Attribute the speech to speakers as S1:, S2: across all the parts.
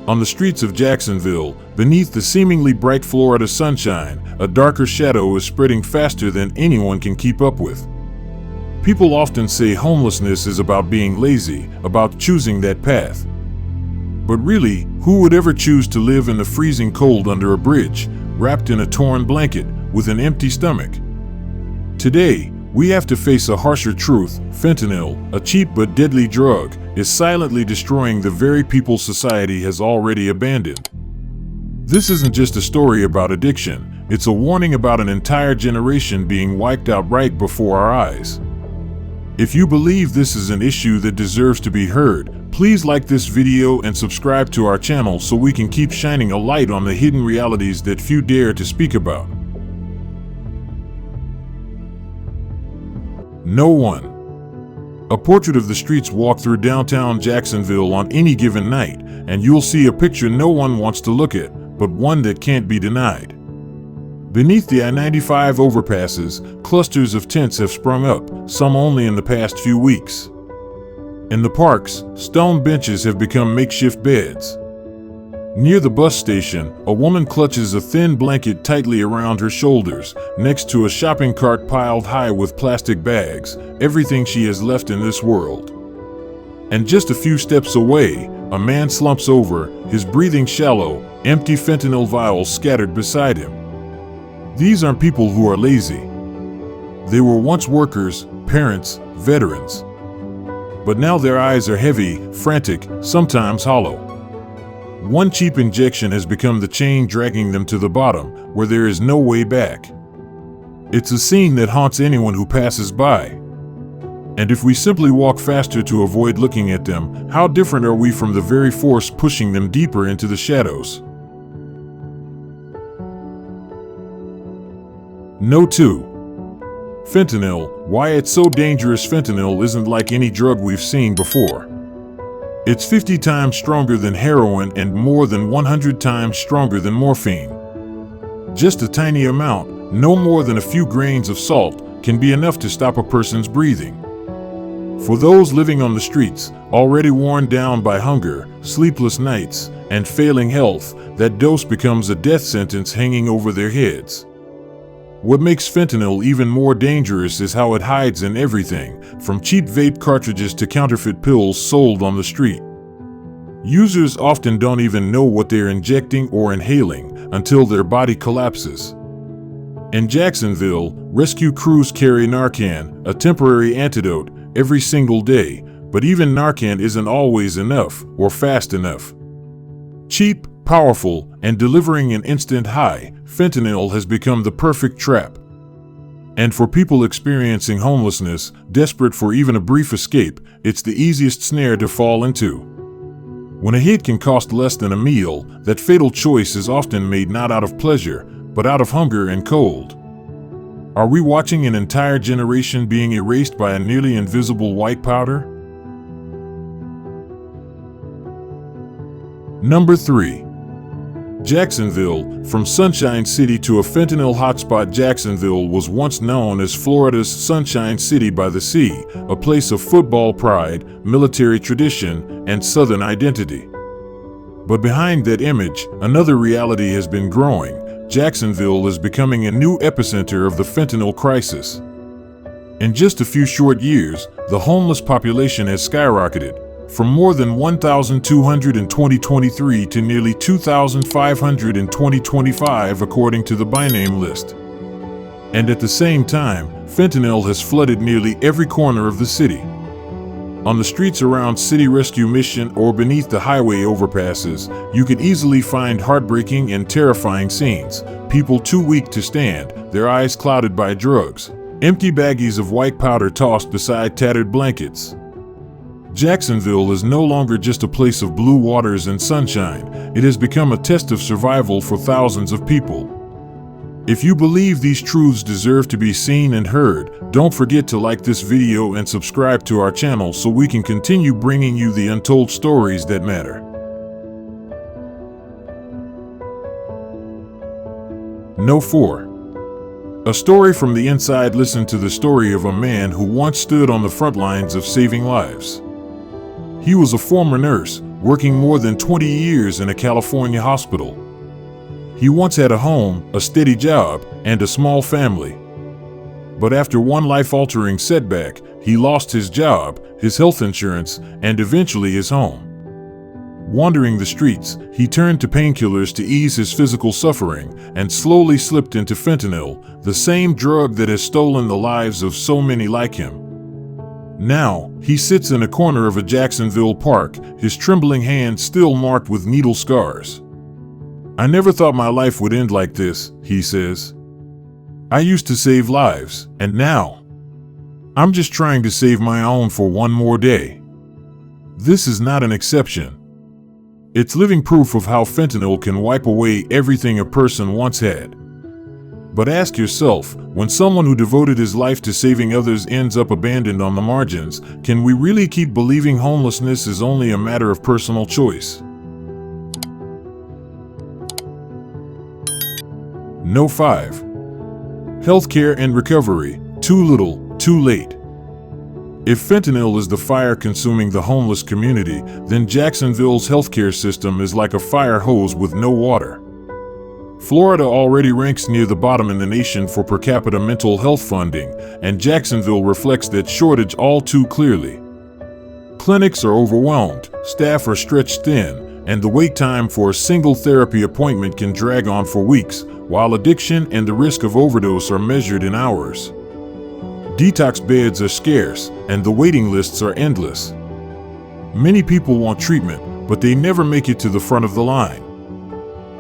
S1: On the streets of Jacksonville, beneath the seemingly bright Florida sunshine, a darker shadow is spreading faster than anyone can keep up with. People often say homelessness is about being lazy, about choosing that path. But really, who would ever choose to live in the freezing cold under a bridge, wrapped in a torn blanket, with an empty stomach? Today, we have to face a harsher truth. Fentanyl, a cheap but deadly drug, is silently destroying the very people society has already abandoned. This isn't just a story about addiction, it's a warning about an entire generation being wiped out right before our eyes. If you believe this is an issue that deserves to be heard, please like this video and subscribe to our channel so we can keep shining a light on the hidden realities that few dare to speak about. No one. A portrait of the streets walk through downtown Jacksonville on any given night, and you'll see a picture no one wants to look at, but one that can't be denied. Beneath the I-95 overpasses, clusters of tents have sprung up, some only in the past few weeks. In the parks, stone benches have become makeshift beds. Near the bus station, a woman clutches a thin blanket tightly around her shoulders, next to a shopping cart piled high with plastic bags, everything she has left in this world. And just a few steps away, a man slumps over, his breathing shallow, empty fentanyl vials scattered beside him. These aren't people who are lazy. They were once workers, parents, veterans. But now their eyes are heavy, frantic, sometimes hollow. One cheap injection has become the chain dragging them to the bottom, where there is no way back. It's a scene that haunts anyone who passes by. And if we simply walk faster to avoid looking at them, how different are we from the very force pushing them deeper into the shadows? No. 2. Fentanyl. Why it's so dangerous. Fentanyl isn't like any drug we've seen before. It's 50 times stronger than heroin and more than 100 times stronger than morphine. Just a tiny amount, no more than a few grains of salt, can be enough to stop a person's breathing. For those living on the streets, already worn down by hunger, sleepless nights, and failing health, that dose becomes a death sentence hanging over their heads. What makes fentanyl even more dangerous is how it hides in everything, from cheap vape cartridges to counterfeit pills sold on the street. Users often don't even know what they're injecting or inhaling until their body collapses. In Jacksonville, rescue crews carry Narcan, a temporary antidote, every single day, but even Narcan isn't always enough or fast enough. Cheap, powerful, and delivering an instant high, fentanyl has become the perfect trap. And for people experiencing homelessness, desperate for even a brief escape, it's the easiest snare to fall into. When a hit can cost less than a meal, that fatal choice is often made not out of pleasure, but out of hunger and cold. Are we watching an entire generation being erased by a nearly invisible white powder? Number 3. Jacksonville. From Sunshine City to a fentanyl hotspot. Jacksonville was once known as Florida's Sunshine City by the Sea, a place of football pride, military tradition, and Southern identity. But behind that image, another reality has been growing. Jacksonville is becoming a new epicenter of the fentanyl crisis. In just a few short years, the homeless population has skyrocketed, from more than 1,200 in 2023 to nearly 2,500 in 2025, according to the by-name list. And at the same time, fentanyl has flooded nearly every corner of the city. On the streets around City Rescue Mission or beneath the highway overpasses, you could easily find heartbreaking and terrifying scenes. People too weak to stand, their eyes clouded by drugs. Empty baggies of white powder tossed beside tattered blankets. Jacksonville is no longer just a place of blue waters and sunshine. It has become a test of survival for thousands of people. If you believe these truths deserve to be seen and heard, don't forget to like this video and subscribe to our channel so we can continue bringing you the untold stories that matter. No. 4. A story from the inside. Listen to the story of a man who once stood on the front lines of saving lives. He was a former nurse, working more than 20 years in a California hospital. He once had a home, a steady job, and a small family. But after one life-altering setback, he lost his job, his health insurance, and eventually his home. Wandering the streets, he turned to painkillers to ease his physical suffering and slowly slipped into fentanyl, the same drug that has stolen the lives of so many like him. Now, he sits in a corner of a Jacksonville park, his trembling hand still marked with needle scars. "I never thought my life would end like this," he says. "I used to save lives, and now I'm just trying to save my own for one more day." This is not an exception. It's living proof of how fentanyl can wipe away everything a person once had. But ask yourself, when someone who devoted his life to saving others ends up abandoned on the margins, can we really keep believing homelessness is only a matter of personal choice? No. 5. Healthcare and recovery. Too little, too late. If fentanyl is the fire consuming the homeless community, then Jacksonville's healthcare system is like a fire hose with no water. Florida already ranks near the bottom in the nation for per capita mental health funding, and Jacksonville reflects that shortage all too clearly. Clinics are overwhelmed, staff are stretched thin, and the wait time for a single therapy appointment can drag on for weeks, while addiction and the risk of overdose are measured in hours. Detox beds are scarce, and the waiting lists are endless. Many people want treatment, but they never make it to the front of the line.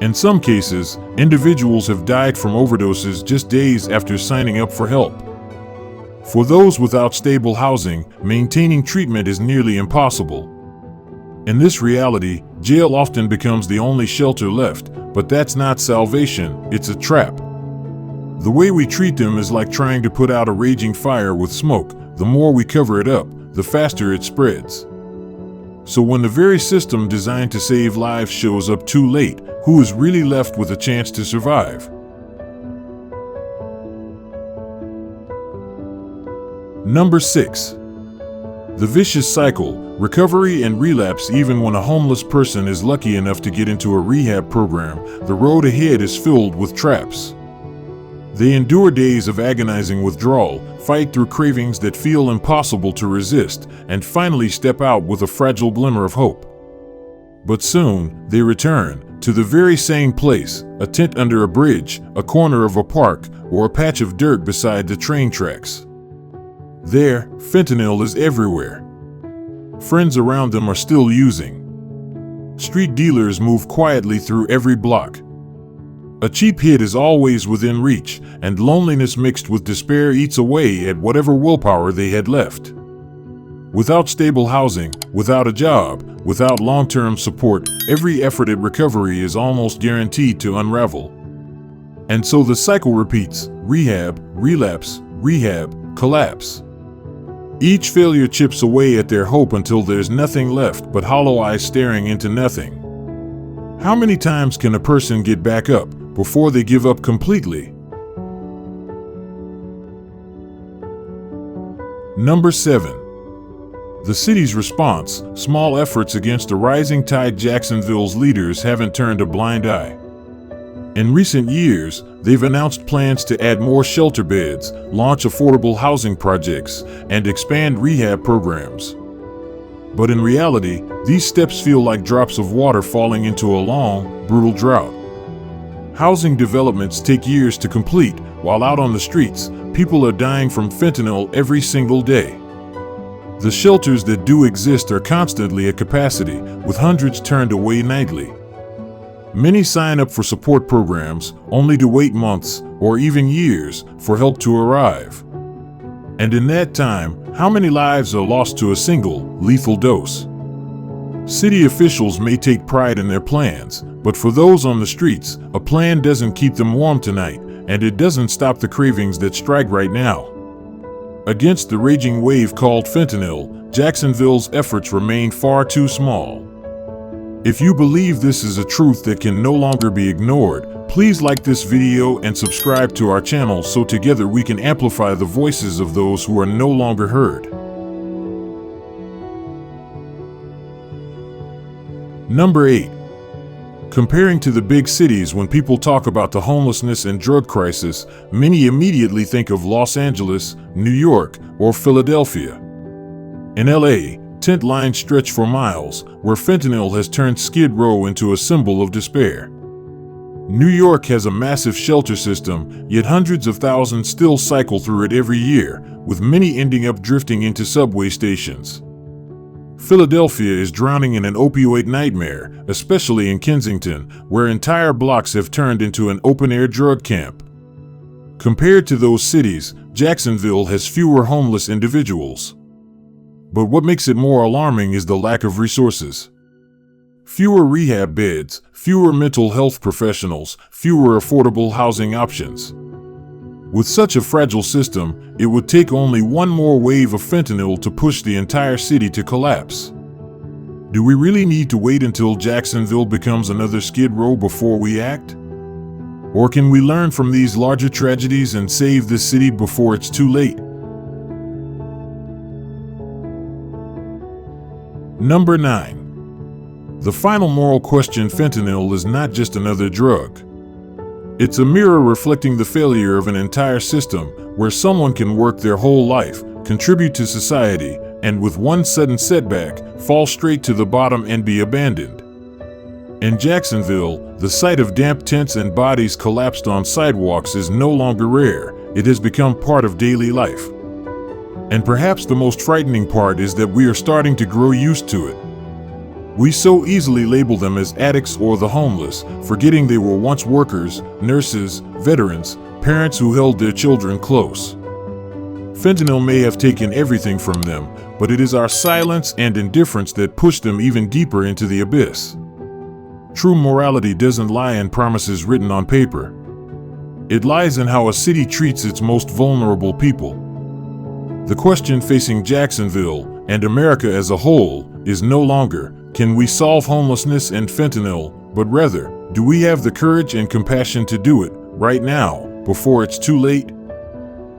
S1: In some cases, individuals have died from overdoses just days after signing up for help. For those without stable housing, maintaining treatment is nearly impossible. In this reality, jail often becomes the only shelter left, but that's not salvation, it's a trap. The way we treat them is like trying to put out a raging fire with smoke. The more we cover it up, the faster it spreads. So when the very system designed to save lives shows up too late, who is really left with a chance to survive? Number 6. The vicious cycle, recovery and relapse. Even when a homeless person is lucky enough to get into a rehab program, the road ahead is filled with traps. They endure days of agonizing withdrawal, fight through cravings that feel impossible to resist, and finally step out with a fragile glimmer of hope. But soon, they return to the very same place, a tent under a bridge, a corner of a park, or a patch of dirt beside the train tracks. There, fentanyl is everywhere. Friends around them are still using. Street dealers move quietly through every block. A cheap hit is always within reach, and loneliness mixed with despair eats away at whatever willpower they had left. Without stable housing, without a job, without long-term support, every effort at recovery is almost guaranteed to unravel. And so the cycle repeats: rehab, relapse, rehab, collapse. Each failure chips away at their hope until there's nothing left but hollow eyes staring into nothing. How many times can a person get back up before they give up completely? Number 7. The city's response, small efforts against a rising tide. Jacksonville's leaders haven't turned a blind eye. In recent years, they've announced plans to add more shelter beds, launch affordable housing projects, and expand rehab programs. But in reality, these steps feel like drops of water falling into a long, brutal drought. Housing developments take years to complete, while out on the streets, people are dying from fentanyl every single day. The shelters that do exist are constantly at capacity, with hundreds turned away nightly. Many sign up for support programs, only to wait months, or even years, for help to arrive. And in that time, how many lives are lost to a single, lethal dose? City officials may take pride in their plans, but for those on the streets, a plan doesn't keep them warm tonight, and it doesn't stop the cravings that strike right now. Against the raging wave called fentanyl, Jacksonville's efforts remain far too small. If you believe this is a truth that can no longer be ignored, please like this video and subscribe to our channel so together we can amplify the voices of those who are no longer heard. Number 8. Comparing to the big cities, when people talk about the homelessness and drug crisis, many immediately think of Los Angeles, New York, or Philadelphia. In LA, tent lines stretch for miles, where fentanyl has turned Skid Row into a symbol of despair. New York has a massive shelter system, yet hundreds of thousands still cycle through it every year, with many ending up drifting into subway stations. Philadelphia is drowning in an opioid nightmare, especially in Kensington, where entire blocks have turned into an open-air drug camp. Compared to those cities, Jacksonville has fewer homeless individuals. But what makes it more alarming is the lack of resources. Fewer rehab beds, fewer mental health professionals, fewer affordable housing options. With such a fragile system, it would take only one more wave of fentanyl to push the entire city to collapse. Do we really need to wait until Jacksonville becomes another Skid Row before we act? Or can we learn from these larger tragedies and save this city before it's too late? Number 9. The final moral question: fentanyl is not just another drug. It's a mirror reflecting the failure of an entire system where someone can work their whole life, contribute to society, and with one sudden setback, fall straight to the bottom and be abandoned. In Jacksonville, the sight of damp tents and bodies collapsed on sidewalks is no longer rare. It has become part of daily life. And perhaps the most frightening part is that we are starting to grow used to it. We so easily label them as addicts or the homeless, forgetting they were once workers, nurses, veterans, parents who held their children close. Fentanyl may have taken everything from them, but it is our silence and indifference that push them even deeper into the abyss. True morality doesn't lie in promises written on paper. It lies in how a city treats its most vulnerable people. The question facing Jacksonville and America as a whole is no longer, can we solve homelessness and fentanyl, but rather, do we have the courage and compassion to do it right now, before it's too late?